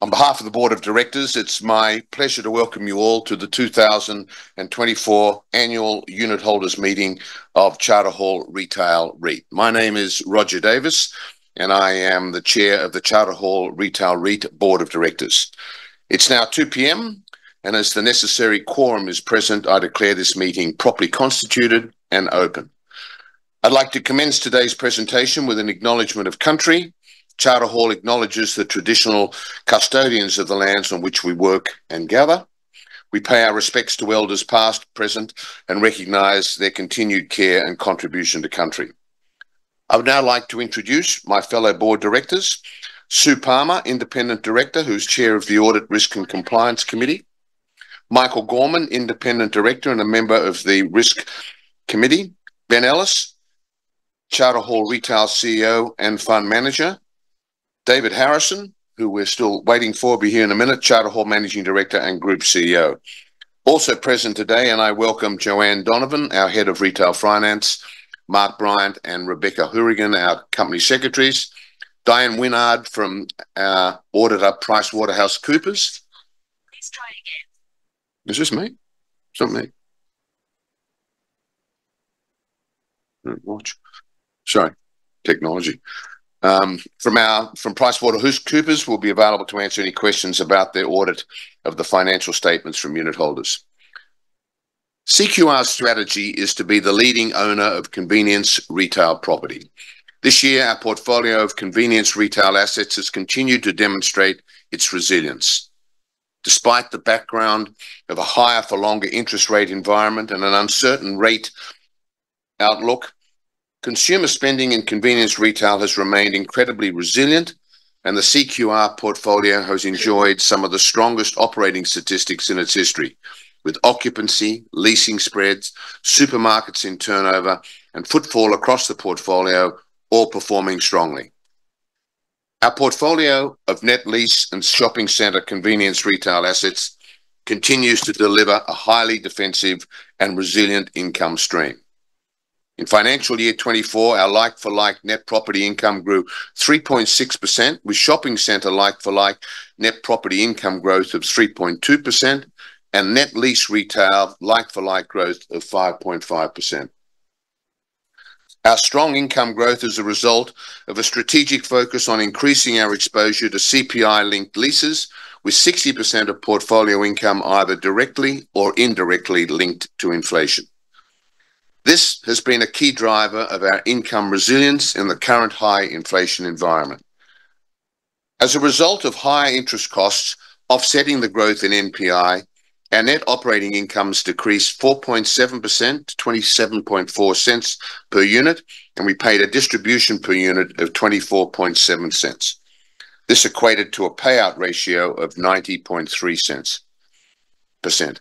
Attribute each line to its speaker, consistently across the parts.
Speaker 1: On behalf of the Board of Directors, it's my pleasure to welcome you all to the 2024 Annual Unit Holders Meeting of Charter Hall Retail REIT. My name is Roger Davis, and I am the Chair of the Charter Hall Retail REIT Board of Directors. It's now 2 p.m, and as the necessary quorum is present, I declare this meeting properly constituted and open. I'd like to commence today's presentation with an acknowledgement of country. Charter Hall acknowledges the traditional custodians of the lands on which we work and gather. We pay our respects to elders past, present, and recognise their continued care and contribution to country. I would now like to introduce my fellow board directors. Sue Palmer, Independent Director, who's Chair of the Audit, Risk and Compliance Committee. Michael Gorman, Independent Director and a member of the Risk Committee. Ben Ellis, Charter Hall Retail CEO and Fund Manager. David Harrison, who we're still waiting for, will be here in a minute, Charter Hall Managing Director and Group CEO. Also present today, and I welcome Joanne Donovan, our Head of Retail Finance, Mark Bryant and Rebecca Hourigan, our Company Secretaries, Diane Winard from our auditor, PricewaterhouseCoopers.
Speaker 2: Please try again.
Speaker 1: Is this me? It's not me. Watch. Sorry, technology. From PricewaterhouseCoopers will be available to answer any questions about their audit of the financial statements from unit holders. CQR's strategy is to be the leading owner of convenience retail property. This year, our portfolio of convenience retail assets has continued to demonstrate its resilience. Despite the background of a higher for longer interest rate environment and an uncertain rate outlook, consumer spending in convenience retail has remained incredibly resilient, and the CQR portfolio has enjoyed some of the strongest operating statistics in its history, with occupancy, leasing spreads, supermarkets in turnover, and footfall across the portfolio all performing strongly. Our portfolio of net lease and shopping centre convenience retail assets continues to deliver a highly defensive and resilient income stream. In financial year 24, our like-for-like net property income grew 3.6%, with shopping centre like-for-like net property income growth of 3.2% and net lease retail like-for-like growth of 5.5%. Our strong income growth is a result of a strategic focus on increasing our exposure to CPI-linked leases, with 60% of portfolio income either directly or indirectly linked to inflation. This has been a key driver of our income resilience in the current high inflation environment. As a result of higher interest costs offsetting the growth in NPI, our net operating incomes decreased 4.7% to 27.4 cents per unit, and we paid a distribution per unit of 24.7 cents. This equated to a payout ratio of 90.3%.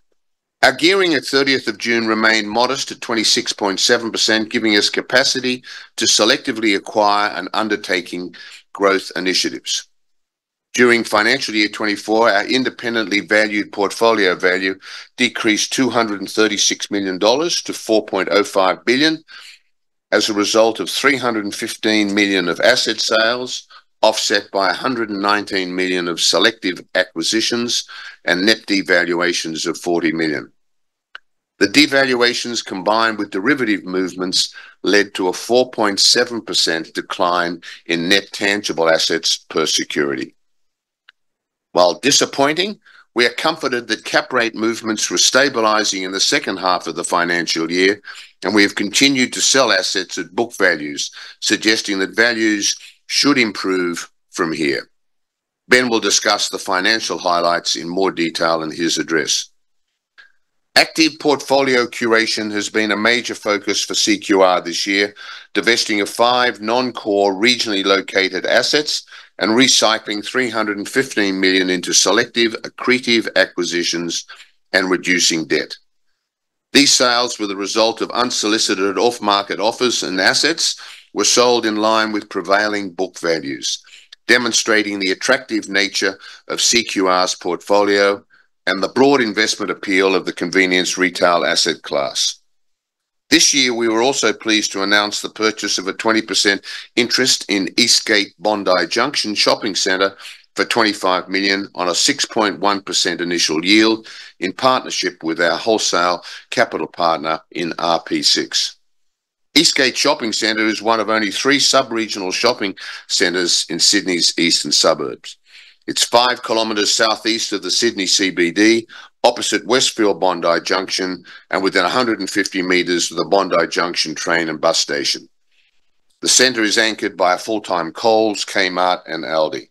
Speaker 1: Our gearing at 30th of June remained modest at 26.7%, giving us capacity to selectively acquire and undertaking growth initiatives. During financial year 24, our independently valued portfolio value decreased $236 million to $4.05 billion as a result of $315 million of asset sales, offset by $119 million of selective acquisitions and net devaluations of $40 million. The devaluations combined with derivative movements led to a 4.7% decline in net tangible assets per security. While disappointing, we are comforted that cap rate movements were stabilising in the second half of the financial year, and we have continued to sell assets at book values, suggesting that values should improve from here. Ben will discuss the financial highlights in more detail in his address. Active portfolio curation has been a major focus for CQR this year, divesting of 5 non-core regionally located assets and recycling $315 million into selective accretive acquisitions and reducing debt. These sales were the result of unsolicited off-market offers, and assets were sold in line with prevailing book values, demonstrating the attractive nature of CQR's portfolio and the broad investment appeal of the convenience retail asset class. This year, we were also pleased to announce the purchase of a 20% interest in Eastgate Bondi Junction Shopping Centre for $25 million on a 6.1% initial yield in partnership with our wholesale capital partner in RP6. Eastgate Shopping Centre is one of only 3 sub-regional shopping centres in Sydney's eastern suburbs. It's 5 kilometres southeast of the Sydney CBD, opposite Westfield Bondi Junction, and within 150 metres of the Bondi Junction train and bus station. The centre is anchored by a full-time Coles, Kmart and Aldi.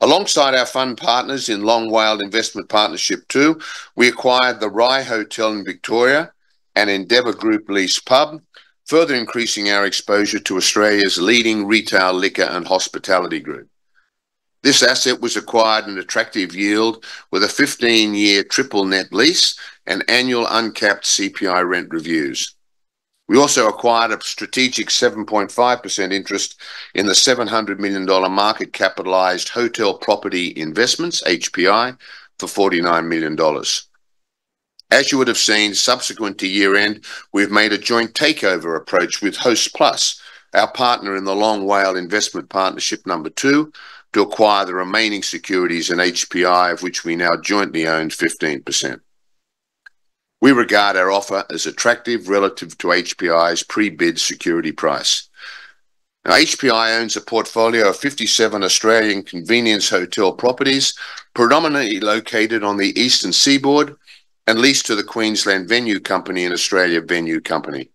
Speaker 1: Alongside our fund partners in Long Whale Investment Partnership 2, we acquired the Rye Hotel in Victoria and Endeavour Group Lease Pub, further increasing our exposure to Australia's leading retail, liquor and hospitality group. This asset was acquired at an attractive yield with a 15-year triple net lease and annual uncapped CPI rent reviews. We also acquired a strategic 7.5% interest in the $700 million market capitalised Hotel Property Investments, HPI, for $49 million. As you would have seen, subsequent to year-end, we've made a joint takeover approach with Host Plus, our partner in the Long Whale Investment Partnership number 2, to acquire the remaining securities in HPI, of which we now jointly own 15%. We regard our offer as attractive relative to HPI's pre-bid security price. Now, HPI owns a portfolio of 57 Australian convenience hotel properties, predominantly located on the eastern seaboard and leased to the Queensland Venue Company and Australia Venue Company.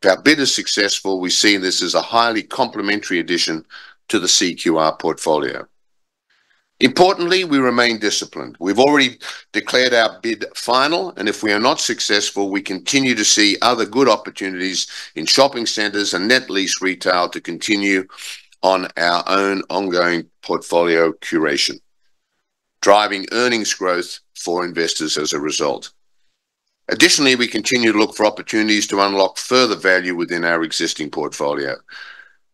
Speaker 1: If our bid is successful, we see this as a highly complementary addition to the CQR portfolio. Importantly, we remain disciplined. We've already declared our bid final, and if we are not successful, we continue to see other good opportunities in shopping centres and net lease retail to continue on our own ongoing portfolio curation, driving earnings growth for investors as a result. Additionally, we continue to look for opportunities to unlock further value within our existing portfolio.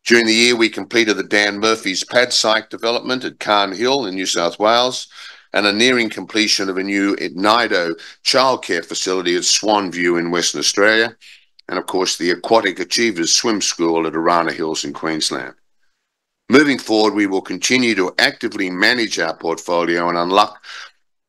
Speaker 1: During the year, we completed the Dan Murphy's pad site development at Carn Hill in New South Wales and are nearing completion of a new Nido childcare facility at Swan View in Western Australia, and of course the Aquatic Achievers Swim School at Arana Hills in Queensland. Moving forward, we will continue to actively manage our portfolio and unlock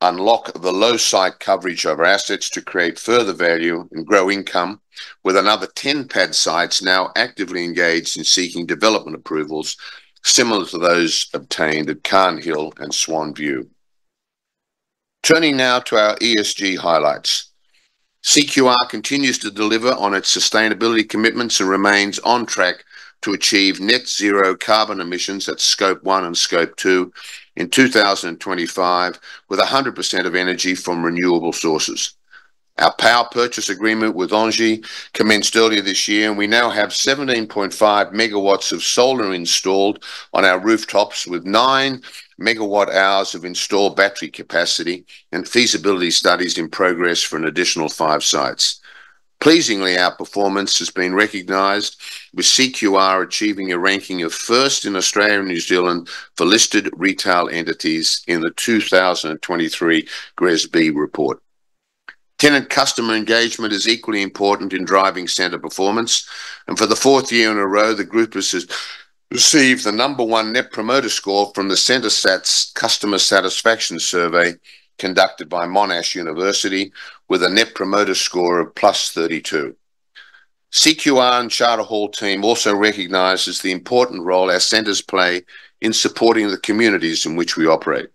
Speaker 1: the low site coverage of our assets to create further value and grow income, with another 10 pad sites now actively engaged in seeking development approvals similar to those obtained at Carn Hill and Swan View. Turning now to our ESG highlights. CQR continues to deliver on its sustainability commitments and remains on track to achieve net zero carbon emissions at Scope 1 and Scope 2 in 2025, with 100% of energy from renewable sources. Our power purchase agreement with Engie commenced earlier this year, and we now have 17.5 megawatts of solar installed on our rooftops, with 9 megawatt hours of installed battery capacity and feasibility studies in progress for an additional 5 sites. Pleasingly, our performance has been recognised, with CQR achieving a ranking of first in Australia and New Zealand for listed retail entities in the 2023 GRESB report. Tenant customer engagement is equally important in driving centre performance, and for the 4th year in a row, the group has received the #1 Net Promoter Score from the CentreSats Customer Satisfaction Survey conducted by Monash University, with a Net Promoter Score of +32. CQR and Charter Hall team also recognises the important role our centres play in supporting the communities in which we operate.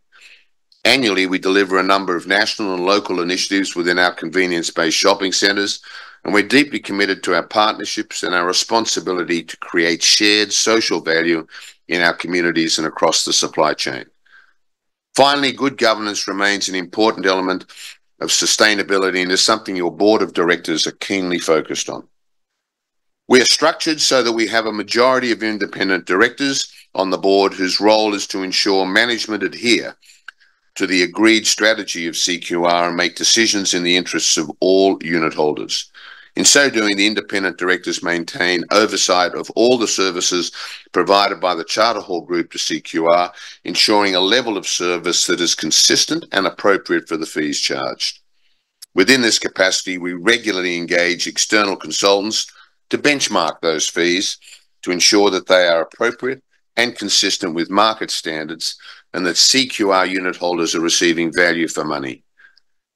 Speaker 1: Annually, we deliver a number of national and local initiatives within our convenience-based shopping centres, and we're deeply committed to our partnerships and our responsibility to create shared social value in our communities and across the supply chain. Finally, good governance remains an important element of sustainability and is something your board of directors are keenly focused on. We are structured so that we have a majority of independent directors on the board whose role is to ensure management adhere to the agreed strategy of CQR and make decisions in the interests of all unit holders. In so doing, the independent directors maintain oversight of all the services provided by the Charter Hall Group to CQR, ensuring a level of service that is consistent and appropriate for the fees charged. Within this capacity, we regularly engage external consultants to benchmark those fees to ensure that they are appropriate and consistent with market standards, and that CQR unit holders are receiving value for money.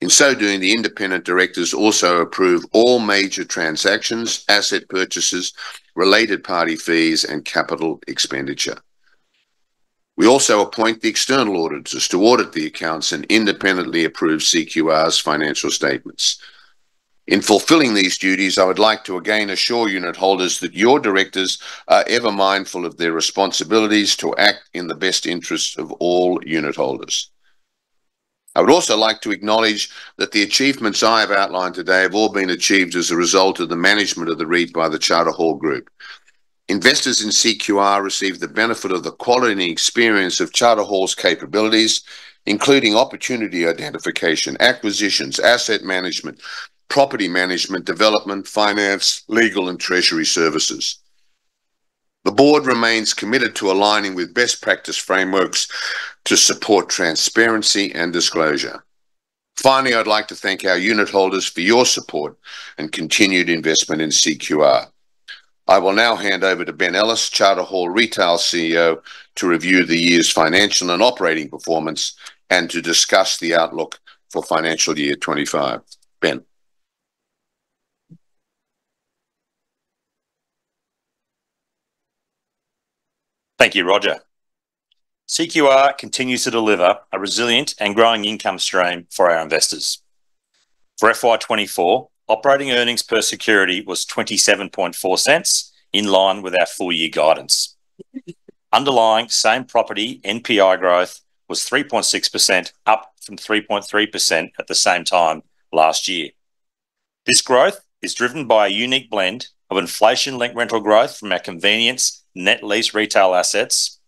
Speaker 1: In so doing, the independent directors also approve all major transactions, asset purchases, related party fees, and capital expenditure. We also appoint the external auditors to audit the accounts and independently approve CQR's financial statements. In fulfilling these duties, I would like to again assure unit holders that your directors are ever mindful of their responsibilities to act in the best interests of all unit holders. I would also like to acknowledge that the achievements I have outlined today have all been achieved as a result of the management of the REIT by the Charter Hall Group. Investors in CQR receive the benefit of the quality and experience of Charter Hall's capabilities, including opportunity identification, acquisitions, asset management, property management, development, finance, legal and treasury services. The board remains committed to aligning with best practice frameworks to support transparency and disclosure. Finally, I'd like to thank our unit holders for your support and continued investment in CQR. I will now hand over to Ben Ellis, Charter Hall Retail CEO, to review the year's financial and operating performance and to discuss the outlook for financial year 25. Ben.
Speaker 2: Thank you, Roger. CQR continues to deliver a resilient and growing income stream for our investors. For FY24, operating earnings per security was 27.4 in line with our full year guidance. Underlying same property NPI growth was 3.6%, up from 3.3% at the same time last year. This growth is driven by a unique blend of inflation-linked rental growth from our convenience net lease retail assets,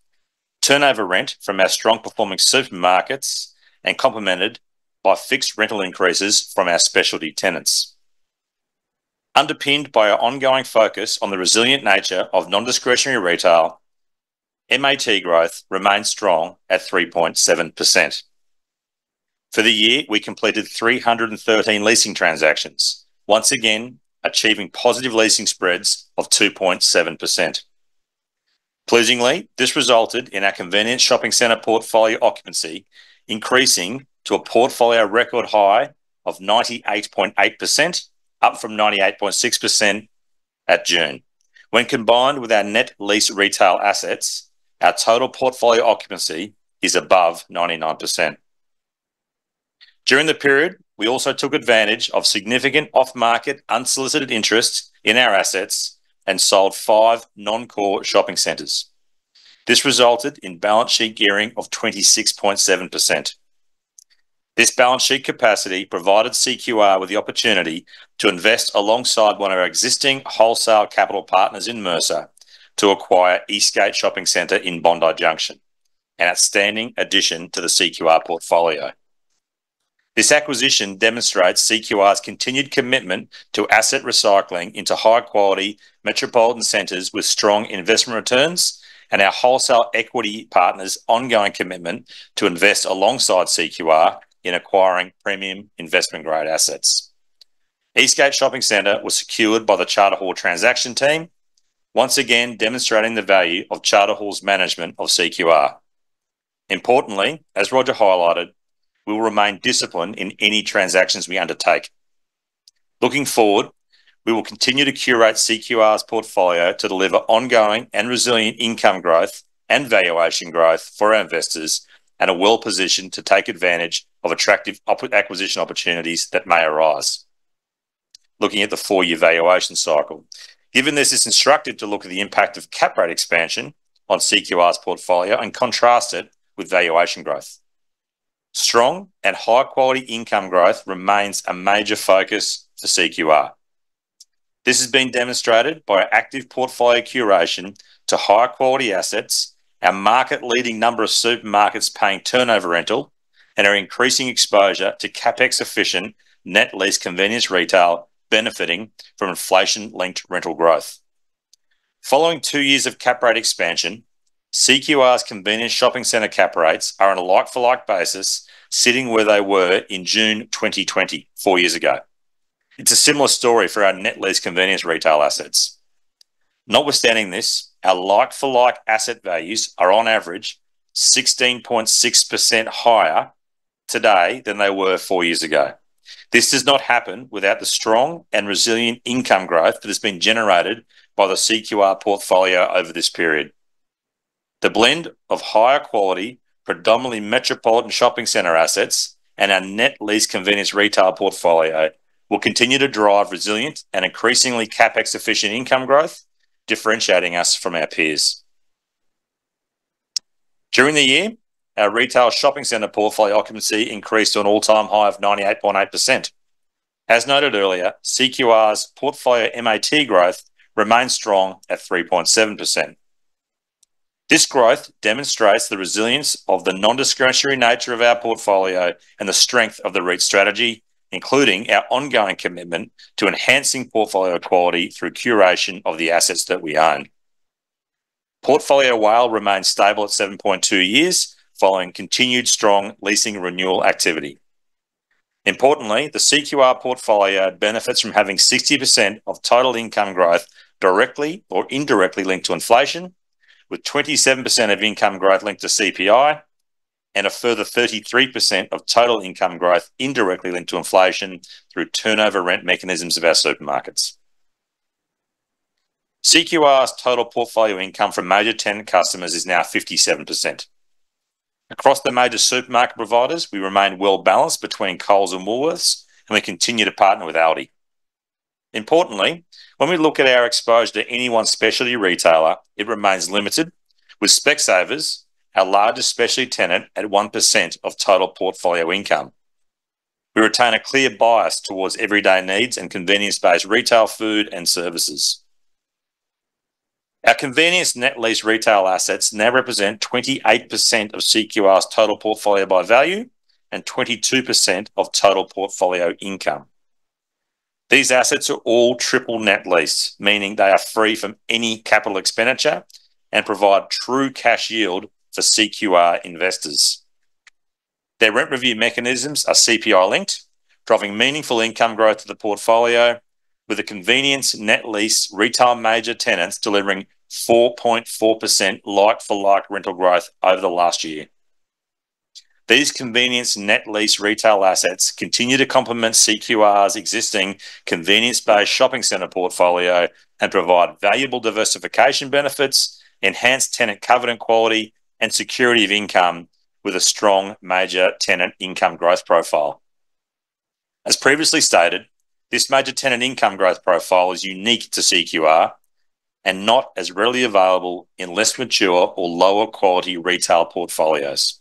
Speaker 2: turnover rent from our strong performing supermarkets, and complemented by fixed rental increases from our specialty tenants. Underpinned by our ongoing focus on the resilient nature of non-discretionary retail, MAT growth remains strong at 3.7%. For the year, we completed 313 leasing transactions, once again achieving positive leasing spreads of 2.7%. Pleasingly, this resulted in our convenience shopping centre portfolio occupancy increasing to a portfolio record high of 98.8%, up from 98.6% at June. When combined with our net lease retail assets, our total portfolio occupancy is above 99%. During the period, we also took advantage of significant off-market unsolicited interest in our assets and sold 5 non-core shopping centres. This resulted in balance sheet gearing of 26.7%. This balance sheet capacity provided CQR with the opportunity to invest alongside one of our existing wholesale capital partners in Mercer to acquire Eastgate Shopping Centre in Bondi Junction, an outstanding addition to the CQR portfolio. This acquisition demonstrates CQR's continued commitment to asset recycling into high-quality metropolitan centres with strong investment returns, and our wholesale equity partners' ongoing commitment to invest alongside CQR in acquiring premium investment-grade assets. Eastgate Shopping Centre was secured by the Charter Hall transaction team, once again demonstrating the value of Charter Hall's management of CQR. Importantly, as Roger highlighted, we will remain disciplined in any transactions we undertake. Looking forward, we will continue to curate CQR's portfolio to deliver ongoing and resilient income growth and valuation growth for our investors, and are well positioned to take advantage of attractive acquisition opportunities that may arise. Looking at the 4-year valuation cycle, given this, it's instructive to look at the impact of cap rate expansion on CQR's portfolio and contrast it with valuation growth. Strong and high-quality income growth remains a major focus for CQR. This has been demonstrated by our active portfolio curation to high-quality assets, our market-leading number of supermarkets paying turnover rental, and our increasing exposure to CapEx-efficient net lease convenience retail benefiting from inflation-linked rental growth. Following 2 years of cap rate expansion, CQR's convenience shopping centre cap rates are on a like-for-like basis, sitting where they were in June 2020, 4 years ago. It's a similar story for our net lease convenience retail assets. Notwithstanding this, our like-for-like asset values are on average 16.6% higher today than they were 4 years ago. This does not happen without the strong and resilient income growth that has been generated by the CQR portfolio over this period. The blend of higher quality, predominantly metropolitan shopping centre assets and our net lease convenience retail portfolio will continue to drive resilient and increasingly CapEx efficient income growth, differentiating us from our peers. During the year, our retail shopping centre portfolio occupancy increased to an all-time high of 98.8%. As noted earlier, CQR's portfolio MAT growth remains strong at 3.7%. This growth demonstrates the resilience of the non-discretionary nature of our portfolio and the strength of the REIT strategy, including our ongoing commitment to enhancing portfolio quality through curation of the assets that we own. Portfolio WALE remains stable at 7.2 years, following continued strong leasing renewal activity. Importantly, the CQR portfolio benefits from having 60% of total income growth directly or indirectly linked to inflation, with 27% of income growth linked to CPI and a further 33% of total income growth indirectly linked to inflation through turnover rent mechanisms of our supermarkets. CQR's total portfolio income from major tenant customers is now 57%. Across the major supermarket providers, we remain well balanced between Coles and Woolworths, and we continue to partner with Aldi. Importantly, when we look at our exposure to any one specialty retailer, it remains limited, with Specsavers, our largest specialty tenant, at 1% of total portfolio income. We retain a clear bias towards everyday needs and convenience-based retail food and services. Our convenience net lease retail assets now represent 28% of CQR's total portfolio by value and 22% of total portfolio income. These assets are all triple net lease, meaning they are free from any capital expenditure and provide true cash yield for CQR investors. Their rent review mechanisms are CPI linked, driving meaningful income growth to the portfolio, with the convenience net lease retail major tenants delivering 4.4% like-for-like rental growth over the last year. These convenience net lease retail assets continue to complement CQR's existing convenience-based shopping centre portfolio and provide valuable diversification benefits, enhanced tenant covenant quality, and security of income with a strong major tenant income growth profile. As previously stated, this major tenant income growth profile is unique to CQR and not as readily available in less mature or lower quality retail portfolios.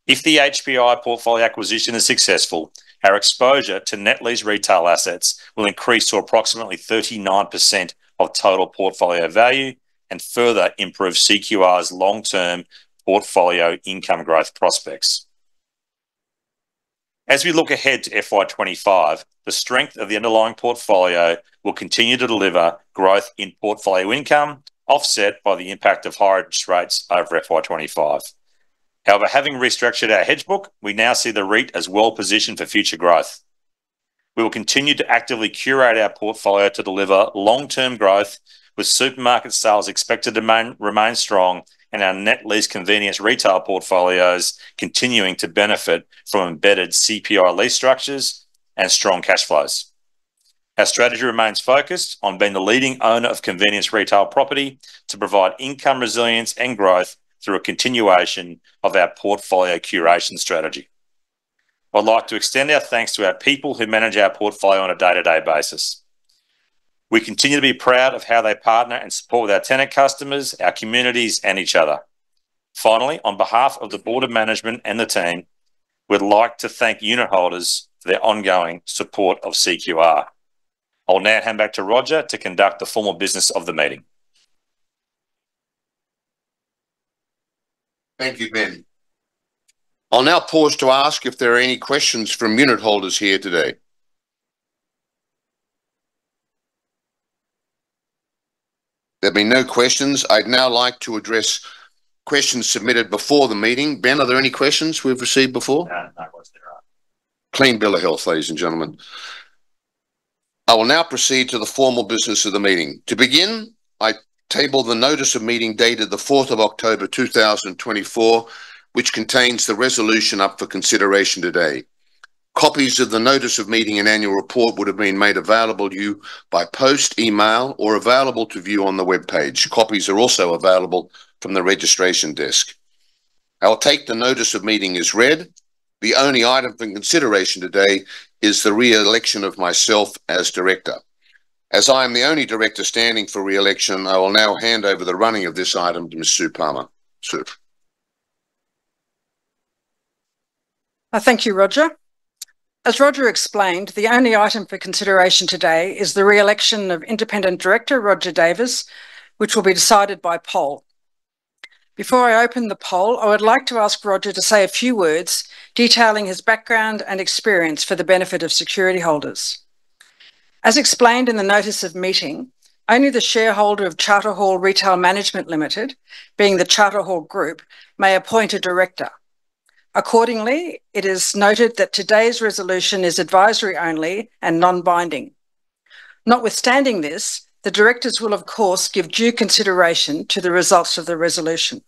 Speaker 2: If the HPI portfolio acquisition is successful, our exposure to net lease retail assets will increase to approximately 39% of total portfolio value and further improve CQR's long-term portfolio income growth prospects. As we look ahead to FY25, the strength of the underlying portfolio will continue to deliver growth in portfolio income, offset by the impact of higher interest rates over FY25. However, having restructured our hedge book, we now see the REIT as well positioned for future growth. We will continue to actively curate our portfolio to deliver long-term growth, with supermarket sales expected to remain strong and our net lease convenience retail portfolios continuing to benefit from embedded CPI lease structures and strong cash flows. Our strategy remains focused on being the leading owner of convenience retail property to provide income resilience and growth through a continuation of our portfolio curation strategy. I'd like to extend our thanks to our people who manage our portfolio on a day-to-day basis. We continue to be proud of how they partner and support with our tenant customers, our communities, and each other. Finally, on behalf of the Board of Management and the team, we'd like to thank unit holders for their ongoing support of CQR. I'll now hand back to Roger to conduct the formal business of the meeting.
Speaker 1: Thank you, Ben. I'll now pause to ask if there are any questions from unit holders here today. There have been no questions. I'd now like to address questions submitted before the meeting. Ben, are there any questions we've received before?
Speaker 2: No, there are.
Speaker 1: Clean bill of health, ladies and gentlemen. I will now proceed to the formal business of the meeting. To begin, I table the notice of meeting dated the 4th of October 2024, which contains the resolution up for consideration today. Copies of the notice of meeting and annual report would have been made available to you by post, email, or available to view on the webpage. Copies are also available from the registration desk. I'll take the notice of meeting as read. The only item for consideration today is the re-election of myself as director. As I am the only director standing for re-election, I will now hand over the running of this item to Ms. Sue Palmer. Sue.
Speaker 3: Thank you, Roger. As Roger explained, the only item for consideration today is the re-election of Independent Director Roger Davis, which will be decided by poll. Before I open the poll, I would like to ask Roger to say a few words detailing his background and experience for the benefit of security holders. As explained in the notice of meeting, only the shareholder of Charter Hall Retail Management Limited, being the Charter Hall Group, may appoint a director. Accordingly, it is noted that today's resolution is advisory only and non-binding. Notwithstanding this, the directors will of course give due consideration to the results of the resolution.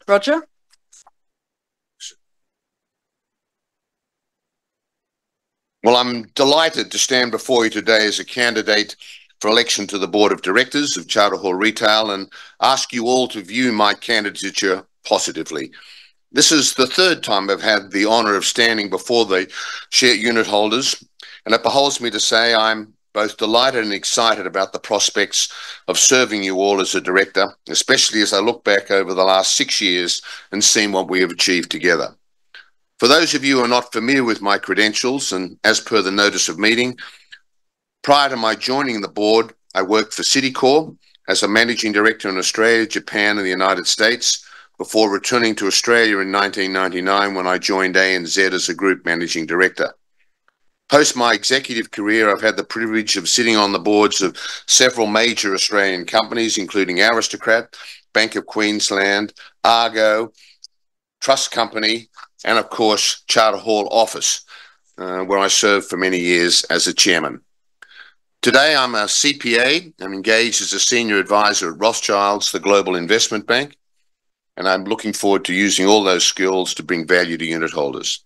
Speaker 3: Roger?
Speaker 1: Well, I'm delighted to stand before you today as a candidate for election to the Board of Directors of Charter Hall Retail and ask you all to view my candidature positively. This is the third time I've had the honour of standing before the share unit holders, and it behoves me to say I'm both delighted and excited about the prospects of serving you all as a director, especially as I look back over the last 6 years and see what we have achieved together. For those of you who are not familiar with my credentials, and as per the notice of meeting, prior to my joining the board, I worked for Citicorp as a managing director in Australia, Japan, and the United States, before returning to Australia in 1999 when I joined ANZ as a group managing director. Post my executive career, I've had the privilege of sitting on the boards of several major Australian companies, including Aristocrat, Bank of Queensland, Argo, Trust Company, and of course, Charter Hall Office, where I served for many years as a chairman. Today, I'm a CPA. I'm engaged as a senior advisor at Rothschilds, the global investment bank, and I'm looking forward to using all those skills to bring value to unit holders.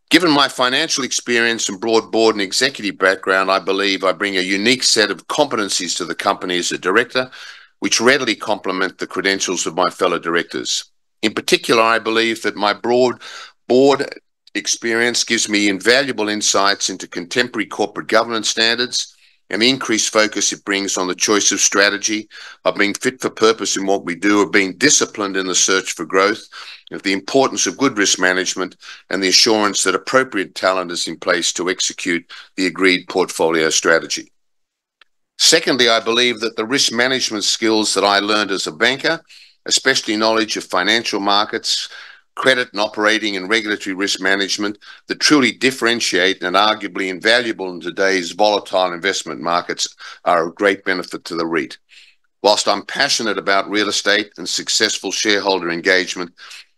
Speaker 1: Given my financial experience and broad board and executive background, I believe I bring a unique set of competencies to the company as a director, which readily complement the credentials of my fellow directors. In particular, I believe that my broad board experience gives me invaluable insights into contemporary corporate governance standards and the increased focus it brings on the choice of strategy, of being fit for purpose in what we do, of being disciplined in the search for growth, of the importance of good risk management, and the assurance that appropriate talent is in place to execute the agreed portfolio strategy. Secondly, I believe that the risk management skills that I learned as a banker, especially knowledge of financial markets, credit and operating and regulatory risk management, that truly differentiate and arguably invaluable in today's volatile investment markets, are of great benefit to the REIT. Whilst I'm passionate about real estate and successful shareholder engagement,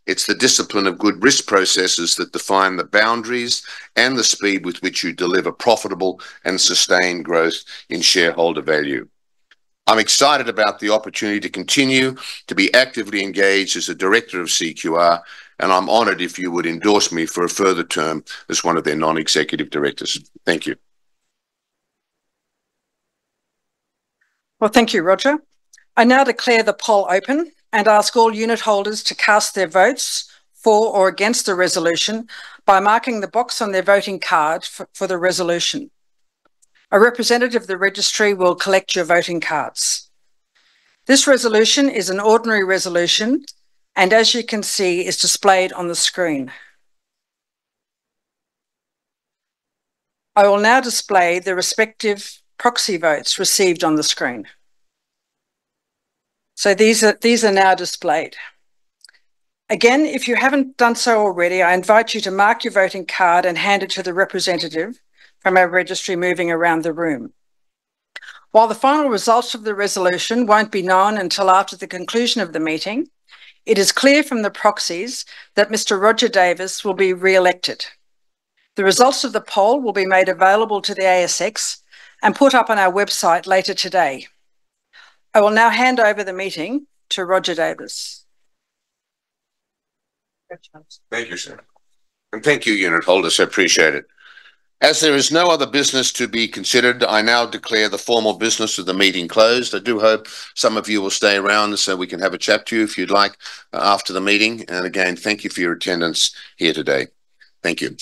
Speaker 1: it's the discipline of good risk processes that define the boundaries and the speed with which you deliver profitable and sustained growth in shareholder value. I'm excited about the opportunity to continue to be actively engaged as a director of CQR, and I'm honoured if you would endorse me for a further term as one of their non-executive directors. Thank you.
Speaker 3: Well, thank you, Roger. I now declare the poll open and ask all unit holders to cast their votes for or against the resolution by marking the box on their voting card for the resolution. A representative of the registry will collect your voting cards. This resolution is an ordinary resolution and, as you can see, is displayed on the screen. I will now display the respective proxy votes received on the screen. So these are now displayed. Again, if you haven't done so already, I invite you to mark your voting card and hand it to the representative from our registry moving around the room. While the final results of the resolution won't be known until after the conclusion of the meeting, it is clear from the proxies that Mr. Roger Davis will be re-elected. The results of the poll will be made available to the ASX and put up on our website later today. I will now hand over the meeting to Roger Davis.
Speaker 1: Thank you, sir. And thank you, unit holders. I appreciate it. As there is no other business to be considered, I now declare the formal business of the meeting closed. I do hope some of you will stay around so we can have a chat to you if you'd like after the meeting. And again, thank you for your attendance here today. Thank you.